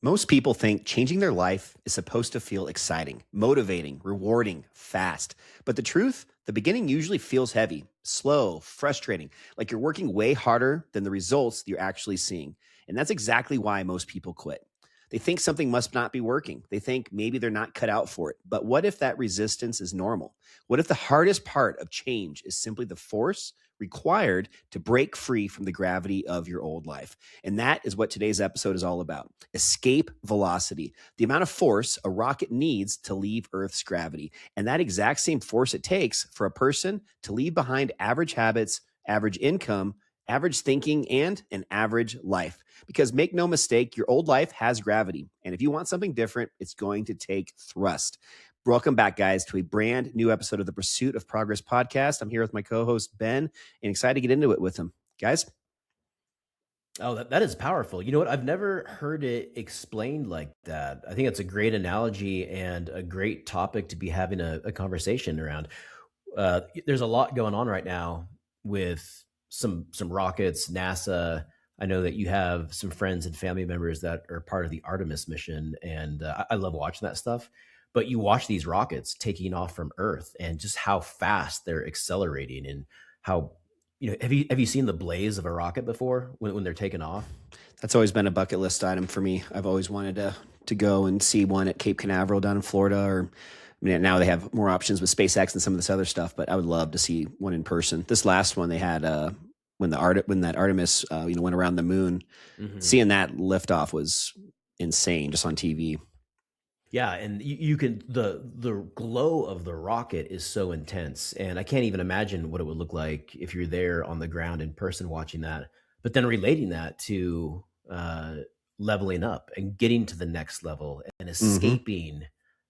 Most people think changing their life is supposed to feel exciting, motivating, rewarding, fast. But the truth, the beginning usually feels heavy, slow, frustrating, like you're working way harder than the results you're actually seeing. And that's exactly why most people quit. They think something must not be working. They think maybe they're not cut out for it. But what if that resistance is normal? What if the hardest part of change is simply the force required to break free from the gravity of your old life? And that is what today's episode is all about. Escape velocity, the amount of force a rocket needs to leave Earth's gravity, and that exact same force it takes for a person to leave behind average habits, average income, average thinking, and an average life. Because make no mistake, your old life has gravity. And if you want something different, it's going to take thrust. Welcome back, guys, to a brand new episode of the Pursuit of Progress podcast. I'm here with my co-host, Ben, and excited to get into it with him. Guys? Oh, that is powerful. You know what? I've never heard it explained like that. I think it's a great analogy and a great topic to be having a conversation around. There's a lot going on right now with some rockets, NASA. I know that you have some friends and family members that are part of the Artemis mission, and I love watching that stuff. But you watch these rockets taking off from Earth, and just how fast they're accelerating, and how have you seen the blaze of a rocket before when they're taking off? That's always been a bucket list item for me. I've always wanted to go and see one at Cape Canaveral down in Florida, or I mean, now they have more options with SpaceX and some of this other stuff. But I would love to see one in person. This last one they had when that Artemis went around the moon, Hmm. seeing that liftoff was insane just on TV. Yeah, and you can the glow of the rocket is so intense, and I can't even imagine what it would look like if you're there on the ground in person watching that. But then relating that to leveling up and getting to the next level and Hmm. escaping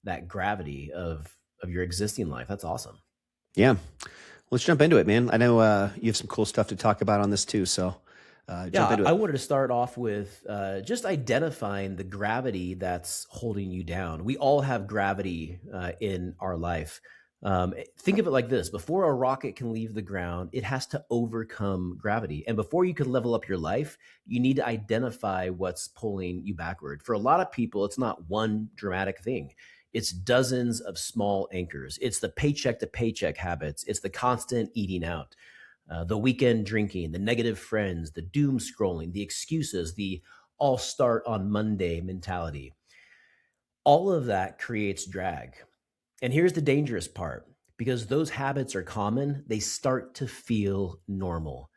that gravity of your existing life. That's awesome. Yeah, let's jump into it, man. I know you have some cool stuff to talk about on this too, so Yeah, jump into I it. wanted to start off with just identifying the gravity that's holding you down. We all have gravity in our life. Think of it like this: before a rocket can leave the ground, it has to overcome gravity. And before you can level up your life, you need to identify what's pulling you backward. For a lot of people, it's not one dramatic thing. It's dozens of small anchors. It's the paycheck to paycheck habits. It's the constant eating out, the weekend drinking, the negative friends, the doom scrolling, the excuses, the all start on Monday mentality. All of that creates drag. And here's the dangerous part: because those habits are common, they start to feel normal.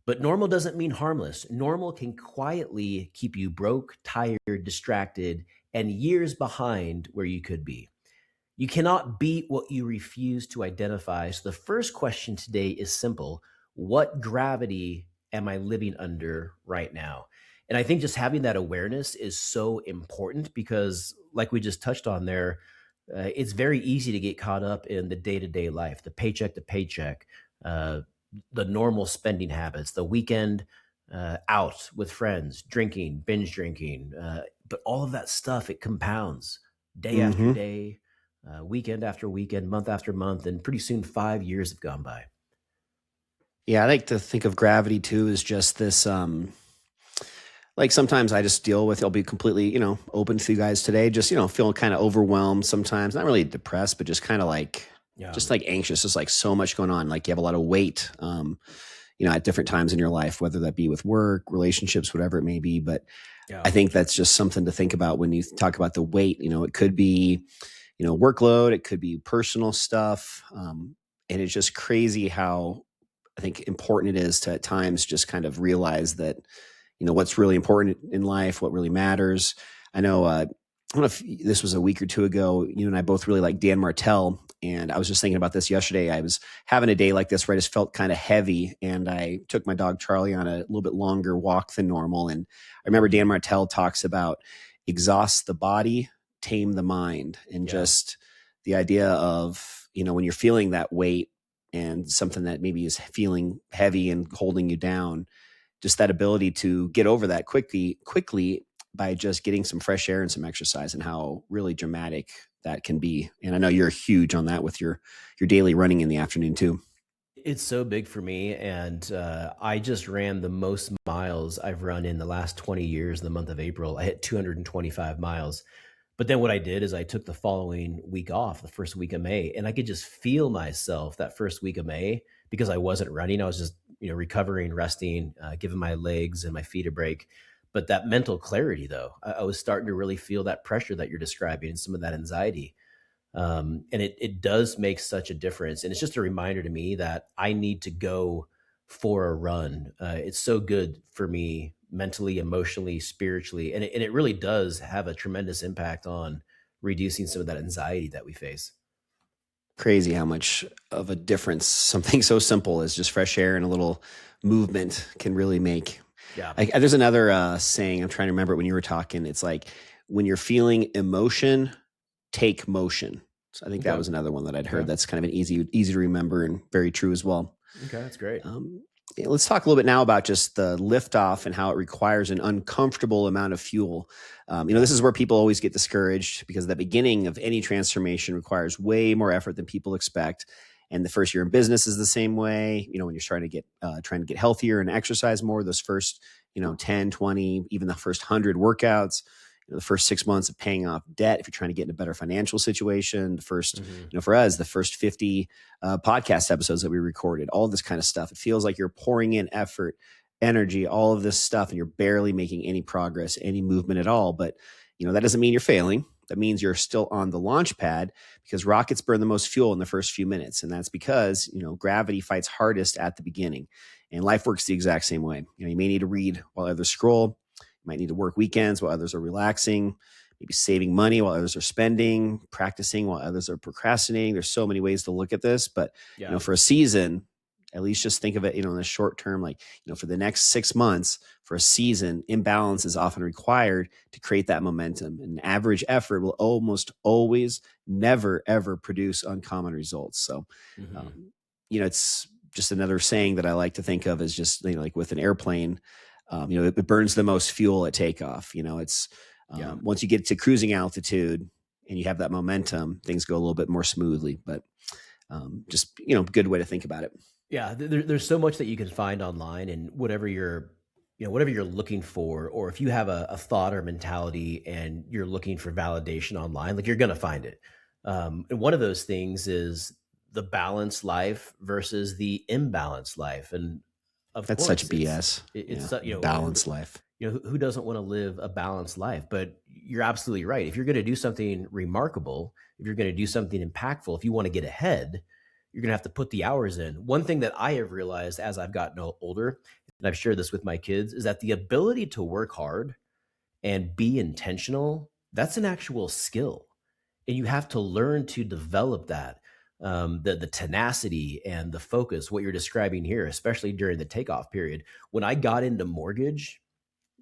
But normal doesn't mean harmless. Normal can quietly keep you broke, tired, distracted, and years behind where you could be. You cannot beat what you refuse to identify. So the first question today is simple: what gravity am I living under right now? And I think just having that awareness is so important because, like we just touched on there, it's very easy to get caught up in the day to day life, the paycheck to paycheck, uh, the normal spending habits, the weekend out with friends, drinking, binge drinking. But all of that stuff, it compounds day after Hmm. day, weekend after weekend, month after month, and pretty soon 5 years have gone by. Yeah, I like to think of gravity too as just this. Like sometimes I just deal with. I'll be completely, open to you guys today. Just feeling kind of overwhelmed sometimes. Not really depressed, but just kind of like, Yeah, just like anxious. Just like so much going on. Like you have a lot of weight. At different times in your life, whether that be with work, relationships, whatever it may be. But yeah, I think that's just something to think about when you talk about the weight. It could be, workload. It could be personal stuff. And it's just crazy how I think important it is to at times just kind of realize that what's really important in life, what really matters. I know I don't know if this was a week or two ago. You and I both really like Dan Martell, and I was just thinking about this yesterday. I was having a day like this where I just felt kind of heavy, and I took my dog Charlie on a little bit longer walk than normal. And I remember mhm, Dan Martell talks about exhaust the body, tame the mind, and yeah, just the idea of when you're feeling that weight and something that maybe is feeling heavy and holding you down, just that ability to get over that quickly by just getting some fresh air and some exercise, and how really dramatic that can be. And I know you're huge on that with your daily running in the afternoon too. It's so big for me, and I just ran the most miles I've run in the last 20 years. In the month of April, I hit 225 miles. But then what I did is I took the following week off, the first week of May, and I could just feel myself that first week of May because I wasn't running. I was just, recovering, resting, giving my legs and my feet a break. But that mental clarity, though, I was starting to really feel that pressure that you're describing and some of that anxiety. And it does make such a difference. And it's just a reminder to me that I need to go for a run. It's so good for me mentally, emotionally, spiritually. And it really does have a tremendous impact on reducing some of that anxiety that we face. Crazy how much of a difference something so simple as just fresh air and a little movement can really make. Yeah. There's another saying, I'm trying to remember it when you were talking. It's like, when you're feeling emotion, take motion. So I think that Okay. was another one that I'd heard. Okay. That's kind of an easy to remember and very true as well. Okay. That's great. Let's talk a little bit now about just the liftoff and how it requires an uncomfortable amount of fuel. This is where people always get discouraged because the beginning of any transformation requires way more effort than people expect. And the first year in business is the same way. When you're trying to get healthier and exercise more, those first, 10, 20, even the first 100 workouts, the first 6 months of paying off debt, if you're trying to get in a better financial situation, the first, for us, the first 50 podcast episodes that we recorded, all this kind of stuff. It feels like you're pouring in effort, energy, all of this stuff, and you're barely making any progress, any movement at all. But, that doesn't mean you're failing. That means you're still on the launch pad because rockets burn the most fuel in the first few minutes. And that's because, gravity fights hardest at the beginning. And life works the exact same way. You may need to read while others scroll. You might need to work weekends while others are relaxing, maybe saving money while others are spending, practicing while others are procrastinating. There's so many ways to look at this, but for a season, at least just think of it, in the short term, like, for the next 6 months, for a season, imbalance is often required to create that momentum. And average effort will almost always never, ever produce uncommon results. So, it's just another saying that I like to think of as just, like with an airplane, it burns the most fuel at takeoff. It's once you get to cruising altitude and you have that momentum, things go a little bit more smoothly. But just good way to think about it. Yeah, there's so much that you can find online, and whatever you're looking for, or if you have a thought or mentality and you're looking for validation online, like, you're going to find it. And one of those things is the balanced life versus the imbalanced life. And of That's course, such BS. it's Balanced life. who doesn't want to live a balanced life? But you're absolutely right. If you're going to do something remarkable, if you're going to do something impactful, if you want to get ahead, you're going to have to put the hours in. One thing that I have realized as I've gotten older, and I've shared this with my kids, is that the ability to work hard and be intentional, that's an actual skill. And you have to learn to develop that. The tenacity and the focus, what you're describing here, especially during the takeoff period. When I got into mortgage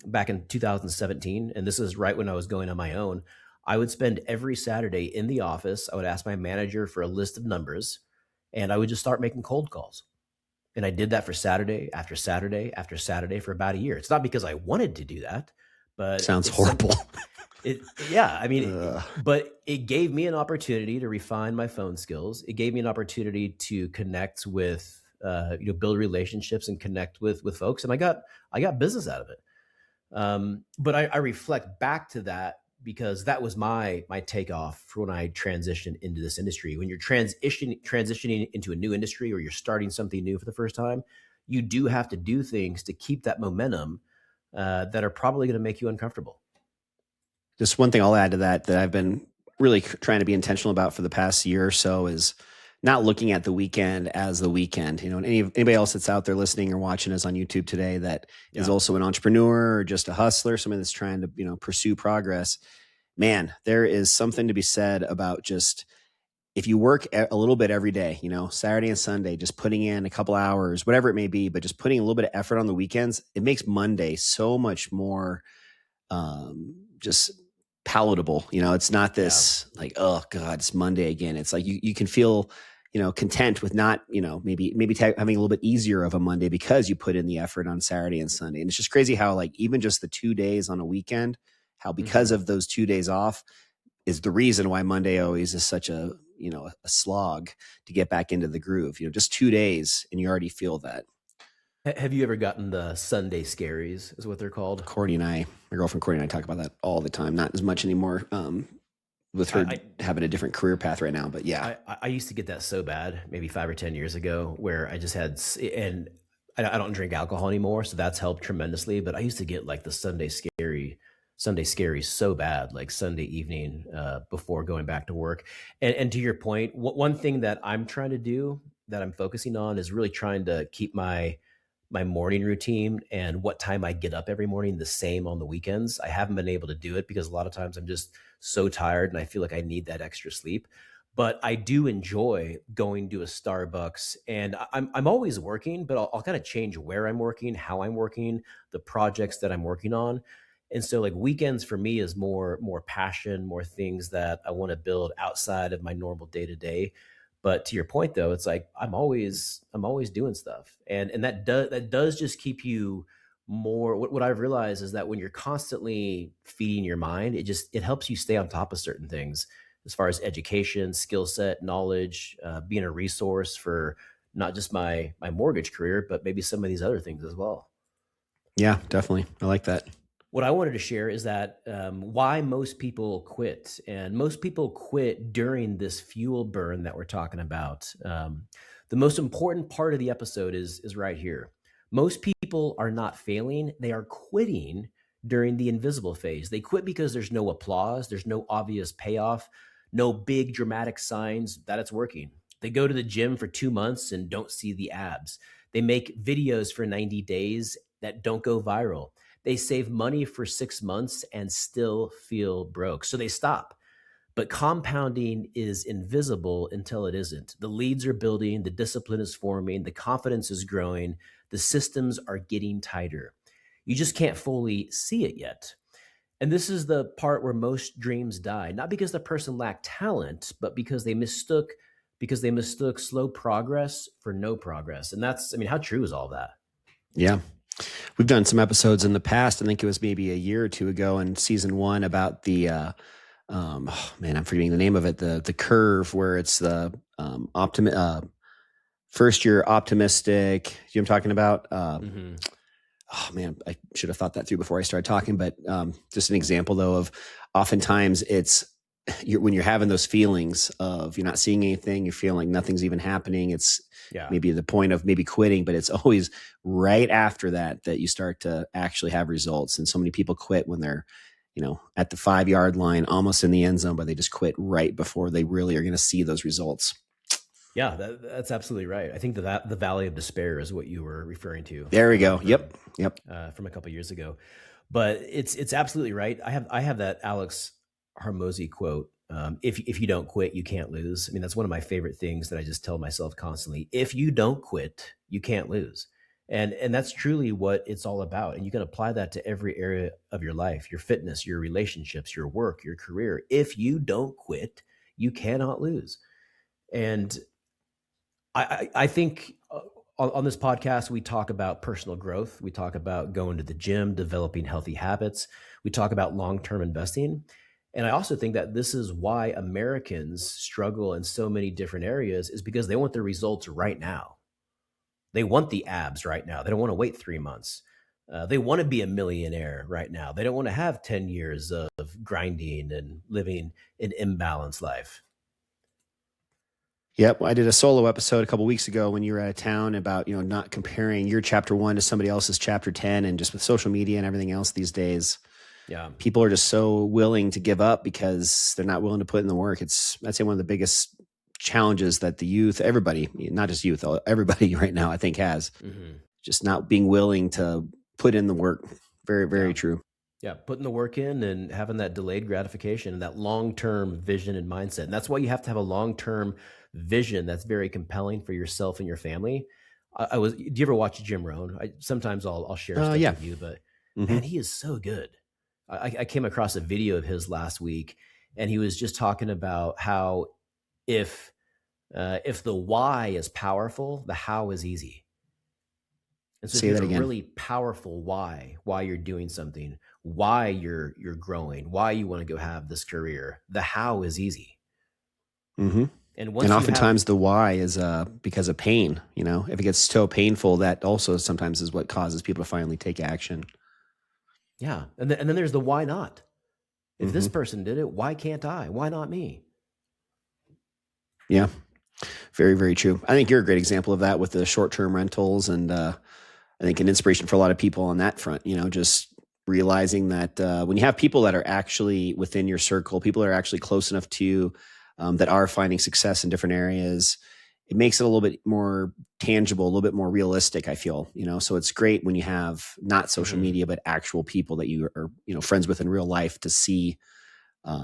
back in 2017, and this is right when I was going on my own, I would spend every Saturday in the office. I would ask my manager for a list of numbers, and I would just start making cold calls. And I did that for Saturday after Saturday after Saturday for about a year. It's not because I wanted to do that, but Sounds horrible. But it gave me an opportunity to refine my phone skills. It gave me an opportunity to connect with, build relationships and connect with folks. And I got business out of it. But I reflect back to that because that was my takeoff for when I transitioned into this industry. When you're transitioning into a new industry, or you're starting something new for the first time, you do have to do things to keep that momentum that are probably going to make you uncomfortable. Just one thing I'll add to that I've been really trying to be intentional about for the past year or so is not looking at the weekend as the weekend. And anybody else that's out there listening or watching us on YouTube today that is also an entrepreneur or just a hustler, somebody that's trying to, pursue progress, man, there is something to be said about just, if you work a little bit every day, Saturday and Sunday, just putting in a couple hours, whatever it may be, but just putting a little bit of effort on the weekends, it makes Monday so much more just palatable. It's not this like, oh God, it's Monday again. It's like you can feel, content with not, maybe having a little bit easier of a Monday because you put in the effort on Saturday and Sunday. And it's just crazy how, like, even just the 2 days on a weekend, how because of those 2 days off is the reason why Monday always is such a, a slog to get back into the groove. Just 2 days and you already feel that. Have you ever gotten the Sunday scaries, is what they're called? My girlfriend Courtney and I talk about that all the time. Not as much anymore, with her I, having a different career path right now. But yeah, I used to get that so bad, maybe 5 or 10 years ago, where I just had, and I don't drink alcohol anymore, so that's helped tremendously. But I used to get like the Sunday scary so bad, like Sunday evening before going back to work. And to your point, one thing that I'm trying to do, that I'm focusing on, is really trying to keep my morning routine and what time I get up every morning the same on the weekends. I haven't been able to do it because a lot of times I'm just so tired and I feel like I need that extra sleep. But I do enjoy going to a Starbucks, and I'm always working, but I'll kind of change where I'm working, how I'm working, the projects that I'm working on. And so like weekends for me is more passion, more things that I want to build outside of my normal day to day. But to your point though, it's like I'm always doing stuff. And that does just keep you more. What I've realized is that when you're constantly feeding your mind, it helps you stay on top of certain things as far as education, skill set, knowledge, being a resource for not just my mortgage career, but maybe some of these other things as well. yeah, definitely. I like that. What I wanted to share is that why most people quit, and most people quit during this fuel burn that we're talking about. The most important part of the episode is right here. Most people are not failing; they are quitting during the invisible phase. They quit because there's no applause, there's no obvious payoff, no big dramatic signs that it's working. They go to the gym for 2 months and don't see the abs. They make videos for 90 days that don't go viral. They save money for 6 months and still feel broke. So they stop. But compounding is invisible until it isn't. The leads are building, the discipline is forming, the confidence is growing, the systems are getting tighter. You just can't fully see it yet. And this is the part where most dreams die, not because the person lacked talent, but because they mistook slow progress for no progress. And that's, I mean, how true is all that? Yeah. We've done some episodes in the past. I think it was maybe a year or two ago in season one about the oh man, I'm forgetting the name of it. The curve where it's the first year optimistic. You know what I'm talking about? Hmm. Oh man, I should have thought that through before I started talking. But just an example though of oftentimes it's when you're having those feelings of you're not seeing anything, you're feeling like nothing's even happening. It's Yeah. maybe the point of maybe quitting, but it's always right after that you start to actually have results. And so many people quit when they're, at the 5 yard line, almost in the end zone, but they just quit right before they really are going to see those results. Yeah, that's absolutely right. I think that the Valley of Despair is what you were referring to There we go. Yep. Yep. from a couple years ago. But it's absolutely right. I have that Alex Hormozy quote. If you don't quit, you can't lose. I mean, that's one of my favorite things that I just tell myself constantly. If you don't quit, you can't lose. And that's truly what it's all about. And you can apply that to every area of your life, your fitness, your relationships, your work, your career. If you don't quit, you cannot lose. And I think on this podcast, we talk about personal growth. We talk about going to the gym, developing healthy habits. We talk about long term investing. And I also think that this is why Americans struggle in so many different areas, is because they want the results right now. They want the abs right now. They don't want to wait 3 months. They want to be a millionaire right now. They don't want to have 10 years of grinding and living an imbalanced life. Yep. I did a solo episode a couple weeks ago when you were out of town about, not comparing your chapter 1 to somebody else's chapter 10. And just with social media and everything else these days, Yeah. people are just so willing to give up because they're not willing to put in the work. I'd say one of the biggest challenges that the youth, everybody, not just youth, everybody right now, I think has Hmm. just not being willing to put in the work. Very, very Yeah. true. Yeah, putting the work in and having that delayed gratification and that long-term vision and mindset. And that's why you have to have a long-term vision that's very compelling for yourself and your family. Do you ever watch Jim Rohn? Sometimes I'll share stuff Yeah. with you, but Hmm. man, he is so good. I came across a video of his last week, and he was just talking about how if if the why is powerful, the how is easy. And so if Say you that have a again. really powerful why you're doing something, why you're growing, why you want to go have this career, the how is easy. Hmm. And And once you have, oftentimes the why is because of pain. You know, if it gets so painful, that also sometimes is what causes people to finally take action. yeah, and then there's the why not. If this Hmm. person did it, why can't I? Why not me? Yeah, very, very true. I think you're a great example of that with the short-term rentals, and I think an inspiration for a lot of people on that front. You know, just realizing that when you have people that are actually within your circle, people that are actually close enough to you, that are finding success in different areas, it makes it a little bit more tangible, a little bit more realistic. I feel, you know, so it's great when you have not social Hmm. media, but actual people that you are, you know, friends with in real life to see,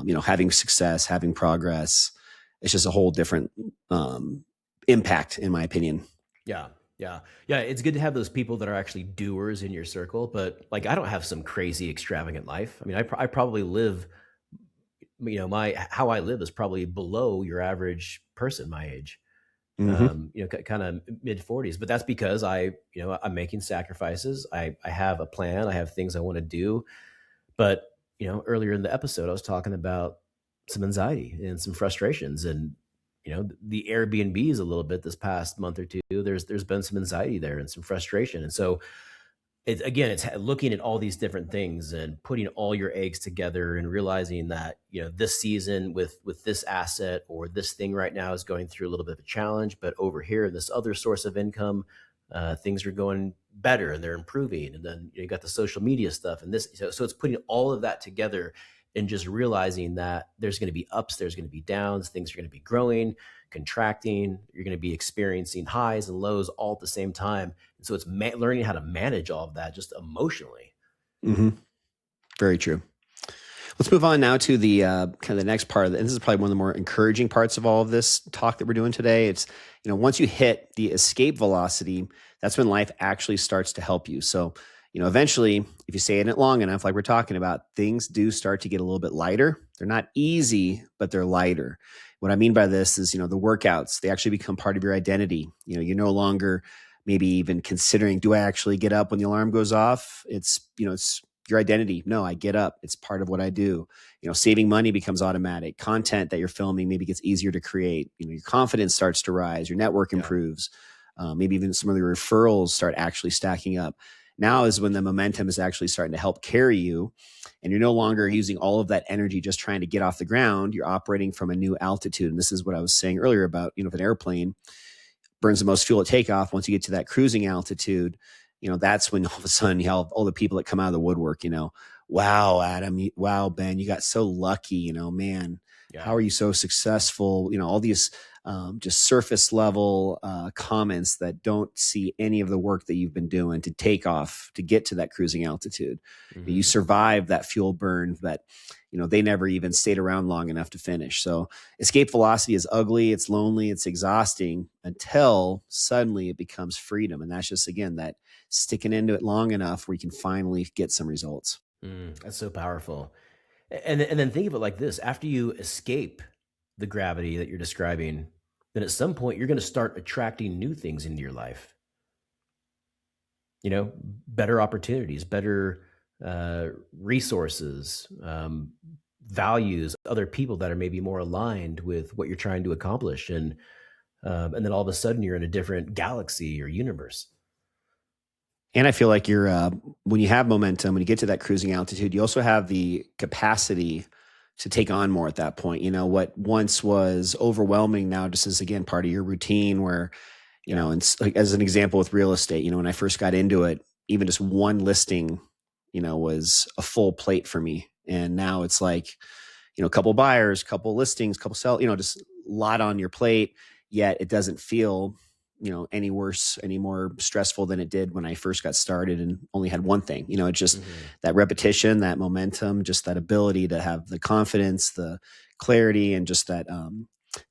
you know, having success, having progress. It's just a whole different um, impact, in my opinion. Yeah, yeah, yeah. It's good to have those people that are actually doers in your circle. But like, I don't have some crazy extravagant life. I mean, I probably live, my how I live is probably below your average person my age. Hmm. Kind of mid 40s, but that's because I'm making sacrifices. I have a plan. I have things I want to do. But, earlier in the episode, I was talking about some anxiety and some frustrations, and, the Airbnbs a little bit this past month or two, there's been some anxiety there and some frustration. And so it's looking at all these different things and putting all your eggs together and realizing that, this season with this asset or this thing right now is going through a little bit of a challenge, but over here, this other source of income, things are going better and they're improving. And then you got the social media stuff and this, so it's putting all of that together and just realizing that there's going to be ups, there's going to be downs, things are going to be growing, contracting, you're going to be experiencing highs and lows all at the same time. And so it's learning how to manage all of that just emotionally. Hmm. Very true. Let's move on now to the kind of the next part of it. And this is probably one of the more encouraging parts of all of this talk that we're doing today. It's, you know, once you hit the escape velocity, that's when life actually starts to help you. So, you know, eventually, if you stay in it long enough, like we're talking about, things do start to get a little bit lighter. They're not easy, but they're lighter. What I mean by this is, you know, the workouts, they actually become part of your identity. You know, you're no longer maybe even considering, do I actually get up when the alarm goes off? It's, you know, it's your identity. No, I get up. It's part of what I do. You know, saving money becomes automatic. Content that you're filming maybe gets easier to create. You know, your confidence starts to rise. Your network Yeah. improves. Maybe even some of the referrals start actually stacking up. Now is when the momentum is actually starting to help carry you, and you're no longer using all of that energy just trying to get off the ground. You're operating from a new altitude, and this is what I was saying earlier about, you know, if an airplane burns the most fuel at takeoff, once you get to that cruising altitude, you know, that's when all of a sudden you have all the people that come out of the woodwork, you know, wow, Adam, wow, Ben, you got so lucky, you know, man, how Yeah. are you so successful? You know, all these just surface level comments that don't see any of the work that you've been doing to take off to get to that cruising altitude. You Hmm. survived that fuel burn that, you know, they never even stayed around long enough to finish. So escape velocity is ugly, it's lonely, it's exhausting until suddenly it becomes freedom. And that's just, again, that sticking into it long enough where you can finally get some results. That's so powerful. And then think of it like this: after you escape the gravity that you're describing, then at some point you're going to start attracting new things into your life. Better opportunities, better resources, values, other people that are maybe more aligned with what you're trying to accomplish, and then all of a sudden you're in a different galaxy or universe. And I feel like you're, when you have momentum, when you get to that cruising altitude, you also have the capacity to take on more at that point. You know, what once was overwhelming now just is, again, part of your routine where, you Yeah. know, and like, as an example with real estate, you know, when I first got into it, even just one listing, you know, was a full plate for me. And now it's like, you know, a couple buyers, couple listings, couple sell, you know, just a lot on your plate, yet it doesn't feel, you know, any worse, any more stressful than it did when I first got started and only had one thing. You know, it's just Hmm. that repetition, that momentum, just that ability to have the confidence, the clarity, and just that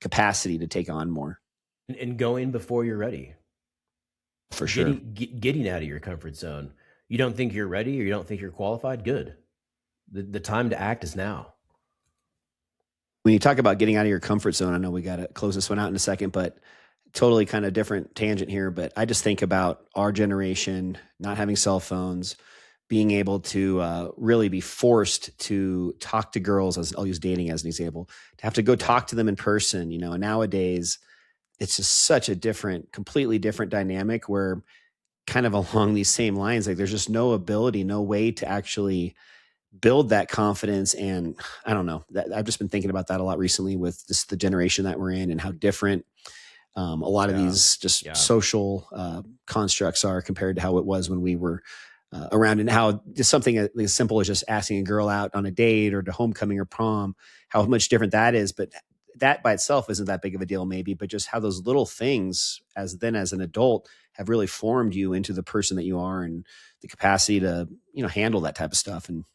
capacity to take on more. And going before you're ready, For sure. getting out of your comfort zone. You don't think you're ready or you don't think you're qualified? Good. The time to act is now. When you talk about getting out of your comfort zone, I know we got to close this one out in a second, but totally kind of different tangent here. But I just think about our generation not having cell phones, being able to really be forced to talk to girls, as I'll use dating as an example, to have to go talk to them in person, and nowadays it's just such a completely different dynamic where kind of along these same lines, like there's just no ability, no way to actually build that confidence. And I don't know, that I've just been thinking about that a lot recently with just the generation that we're in and how different a lot of these just social constructs are compared to how it was when we were around, and how just something as simple as just asking a girl out on a date or to homecoming or prom, how much different that is. But that by itself isn't that big of a deal maybe, but just how those little things as an adult have really formed you into the person that you are, and the capacity to, handle that type of stuff. And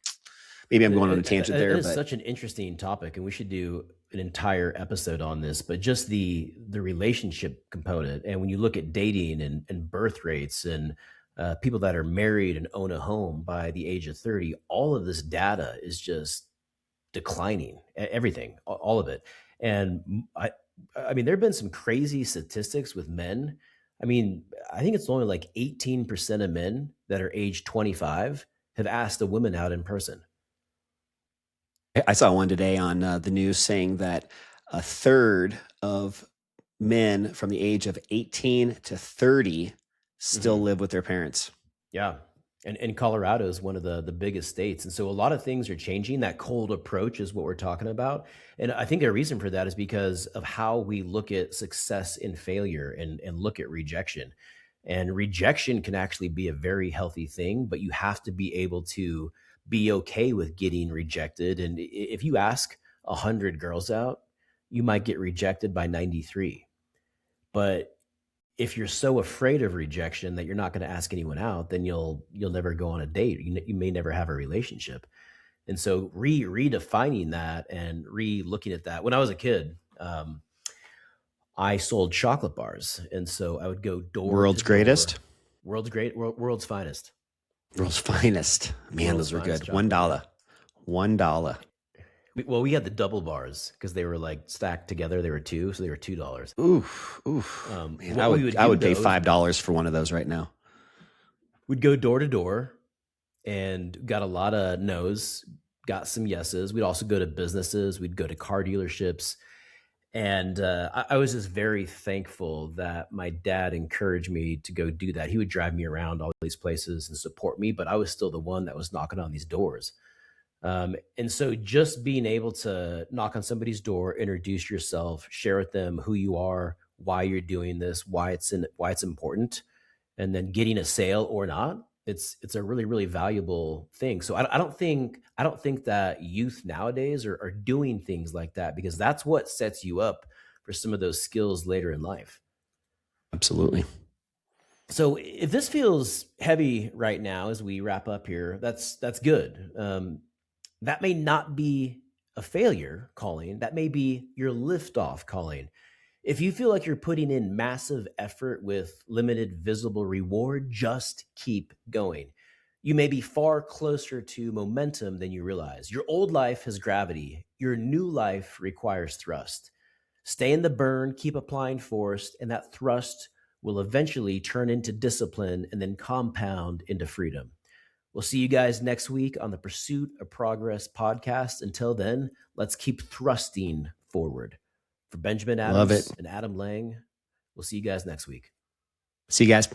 maybe I'm going on a tangent there. It is such an interesting topic, and we should do an entire episode on this, but just the relationship component. And when you look at dating and birth rates and people that are married and own a home by the age of 30, all of this data is just declining, everything, all of it. And I mean, there have been some crazy statistics with men. I mean, I think it's only like 18% of men that are age 25 have asked a woman out in person. I saw one today on the news saying that a third of men from the age of 18 to 30 still live with their parents. Yeah. And Colorado is one of the biggest states. And so a lot of things are changing. That cold approach is what we're talking about. And I think a reason for that is because of how we look at success and failure and look at rejection. And rejection can actually be a very healthy thing, but you have to be able to be okay with getting rejected. And if you ask 100 girls out, you might get rejected by 93. But if you're so afraid of rejection that you're not going to ask anyone out, then you'll never go on a date. You may never have a relationship. And so redefining that and re-looking at that. When I was a kid, I sold chocolate bars, and so I would go door World's to door. greatest, World's finest. World's finest. Man, World's those were finest good. chocolate. $1. Well, we had the double bars because they were like stacked together. They were two, so they were $2. Oof. Man, I would pay $5 for one of those right now. We'd go door to door and got a lot of no's, got some yeses. We'd also go to businesses. We'd go to car dealerships. And I was just very thankful that my dad encouraged me to go do that. He would drive me around all these places and support me, but I was still the one that was knocking on these doors. And so just being able to knock on somebody's door, introduce yourself, share with them who you are, why you're doing this, why it's important, and then getting a sale or not, it's a really, really valuable thing. So I don't think that youth nowadays are doing things like that, because that's what sets you up for some of those skills later in life. Absolutely. So if this feels heavy right now as we wrap up here, that's good. That may not be a failure calling. That may be your liftoff calling. If you feel like you're putting in massive effort with limited visible reward, just keep going. You may be far closer to momentum than you realize. Your old life has gravity. Your new life requires thrust. Stay in the burn, keep applying force, and that thrust will eventually turn into discipline and then compound into freedom. We'll see you guys next week on the Pursuit of Progress podcast. Until then, let's keep thrusting forward. For Benjamin Adams and Adam Lang, we'll see you guys next week. See you guys.